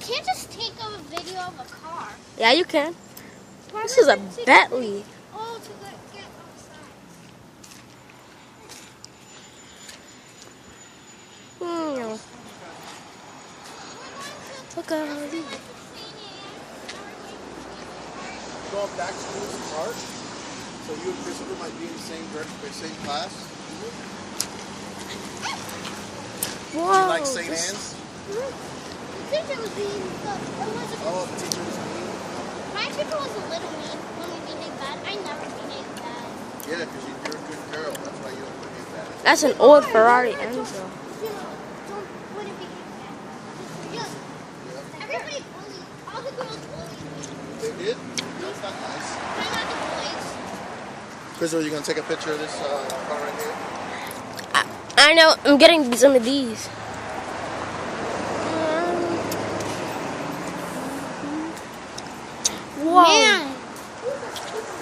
can't just take a video of a car. Yeah, you can. This is a Bentley. Oh, to get outside. Look at Going back to school smart, so you and Christopher might be in the same class. Whoa. Do you like St. Anne's? The teacher was being Oh, the teacher was mean? my teacher was a little mean when we behaved bad. I never behaved bad. Yeah, because you're a good girl. That's why you don't behave bad. That's an old Ferrari Enzo. Wouldn't behave bad. Just, everybody bullied. All the girls bullied me. They did? That's not nice. I'm not the boys. Chris, are you going to take a picture of this car right here? I know. I'm getting some of these. Whoa. Man.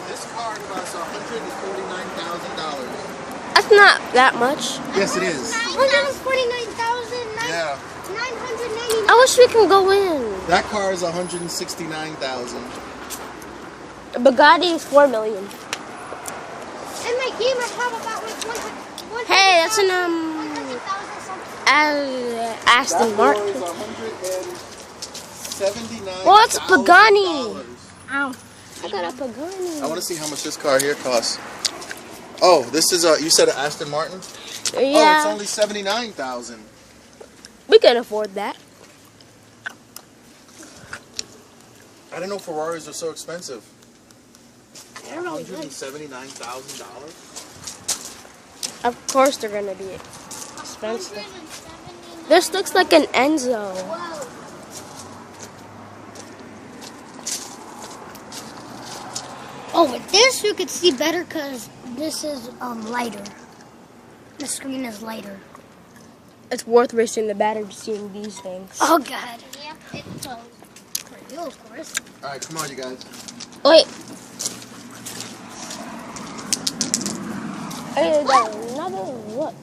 This car costs $149,000. That's not that much. Yes, it is. $149,999. Yeah. I wish we can go in. That car is $169,000. The Bugatti is $4 million. In my game, I have about like 100. Hey, that's an 100,000 something. Aston Martin. That car is $179,000. Well, it's a Pagani. Ow. I got a Pagani. I want to see how much this car here costs. Oh, this is you said an Aston Martin? Oh, it's Yeah, only $79,000. we can afford that. I didn't know Ferraris were so expensive. They're really good. $179,000. Of course they're gonna be expensive. This looks like an Enzo. Whoa. Oh, with this you could see better because this is lighter. The screen is lighter. It's worth wasting the battery to seeing these things. Oh God. Yeah, it's for you, of course. All right, come on, you guys. Wait. Hey, got another look.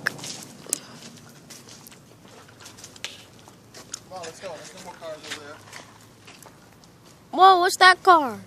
Come on, let's go. There's no more cars over there. Whoa, what's that car?